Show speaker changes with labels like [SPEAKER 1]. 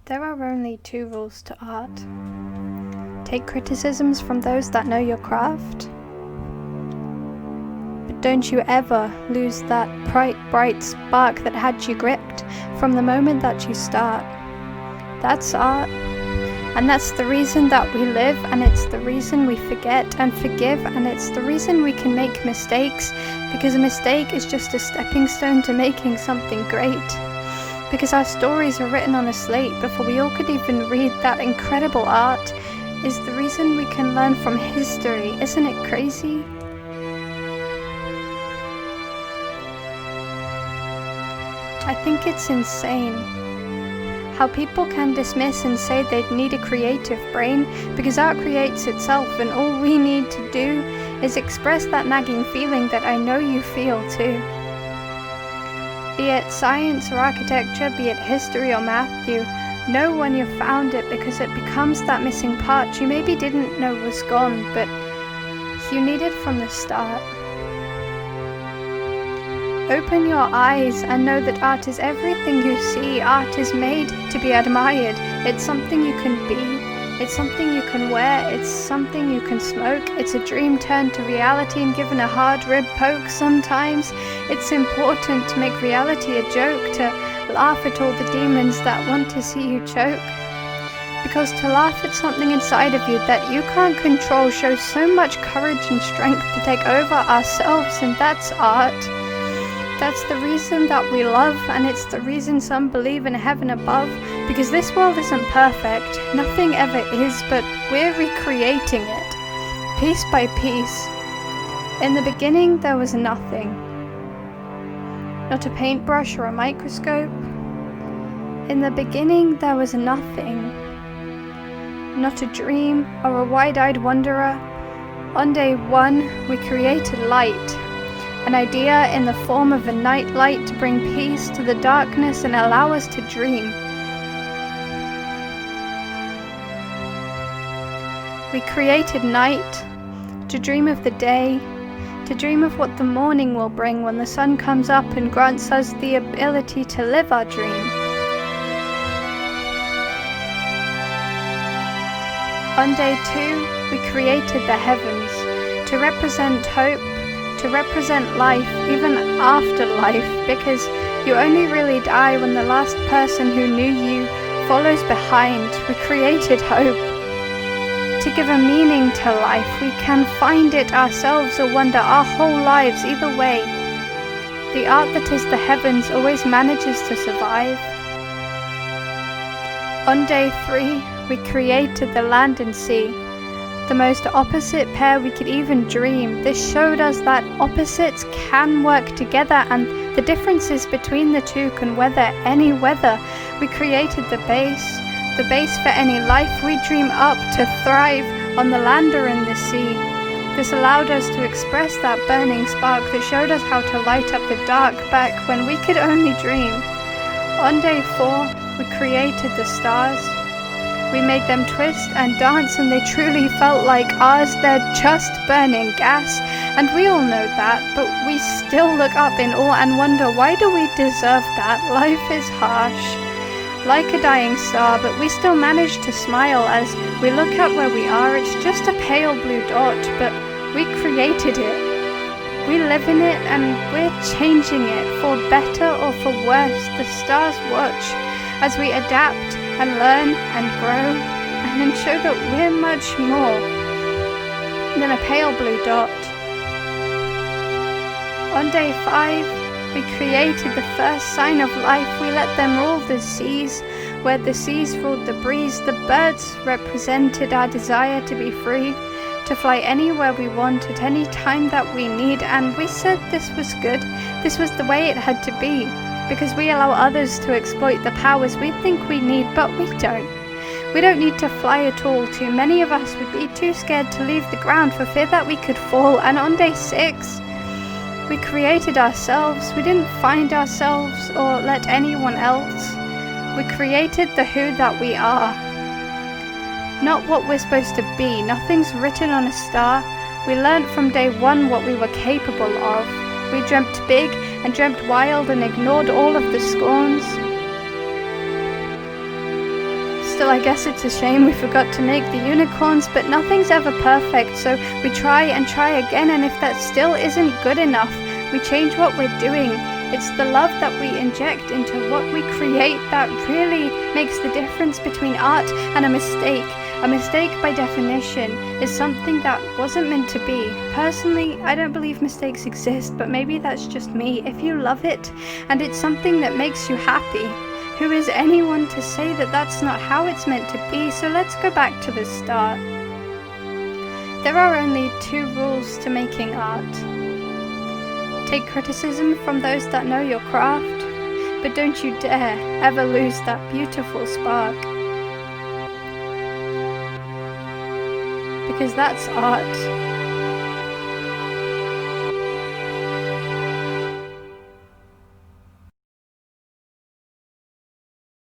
[SPEAKER 1] There are only two rules to art. Take criticisms from those that know your craft, but don't you ever lose that bright spark that had you gripped from the moment that you start. That's art, and that's the reason that we live, and it's the reason we forget and forgive, and it's the reason we can make mistakes, because a mistake is just a stepping stone to making something great. Because our stories are written on a slate before we all could even read that incredible art is the reason we can learn from history. Isn't it crazy? I think it's insane how people can dismiss and say they'd need a creative brain because art creates itself, and all we need to do is express that nagging feeling that I know you feel too. Be it science or architecture, be it history or math, you know when you've found it because it becomes that missing part you maybe didn't know was gone, but you needed from the start. Open your eyes and know that art is everything you see. Art is made to be admired. It's something you can be. It's something you can wear. It's something you can smoke. It's a dream turned to reality and given a hard rib poke sometimes. It's important to make reality a joke, to laugh at all the demons that want to see you choke. Because to laugh at something inside of you that you can't control shows so much courage and strength to take over ourselves, and that's art. That's the reason that we love, and it's the reason some believe in heaven above, because this world isn't perfect, nothing ever is, but we're recreating it, piece by piece. In the beginning there was nothing. Not a paintbrush or a microscope. In the beginning there was nothing. Not a dream or a wide-eyed wanderer. On day one we created light. An idea in the form of a night light to bring peace to the darkness and allow us to dream. We created night, to dream of the day, to dream of what the morning will bring when the sun comes up and grants us the ability to live our dream. On day two, we created the heavens, to represent hope, to represent life, even after life, because you only really die when the last person who knew you follows behind. We created hope. To give a meaning to life, we can find it ourselves or wonder our whole lives either way. The art that is the heavens always manages to survive. On day three, we created the land and sea. The most opposite pair we could even dream. This showed us that opposites can work together, and the differences between the two can weather any weather. We created the base for any life we dream up to thrive on the land or in the sea. This allowed us to express that burning spark that showed us how to light up the dark back when we could only dream. On day four, we created the stars. We made them twist and dance, and they truly felt like ours. They're just burning gas, and we all know that, but we still look up in awe and wonder, why do we deserve that? Life is harsh, like a dying star, but we still manage to smile as we look at where we are. It's just a pale blue dot, but we created it. We live in it, and we're changing it, for better or for worse. The stars watch as we adapt and learn and grow and show that we're much more than a pale blue dot. On day five, we created the first sign of life. We let them rule the seas, where the seas ruled the breeze. The birds represented our desire to be free, to fly anywhere we want at any time that we need, and we said this was good. This was the way it had to be, because we allow others to exploit the powers we think we need, but we don't. We don't need to fly at all. Too many of us would be too scared to leave the ground for fear that we could fall. And on day six, we created ourselves. We didn't find ourselves or let anyone else. We created the who that we are, not what we're supposed to be. Nothing's written on a star. We learned from day one what we were capable of. We dreamt big and dreamt wild and ignored all of the scorns. Still, I guess it's a shame we forgot to make the unicorns, but nothing's ever perfect, so we try and try again, and if that still isn't good enough, we change what we're doing. It's the love that we inject into what we create that really makes the difference between art and a mistake. A mistake, by definition, is something that wasn't meant to be. Personally, I don't believe mistakes exist, but maybe that's just me. If you love it, and it's something that makes you happy, who is anyone to say that that's not how it's meant to be? So let's go back to the start. There are only 2 rules to making art. Take criticism from those that know your craft, but don't you dare ever lose that beautiful spark. Because that's art.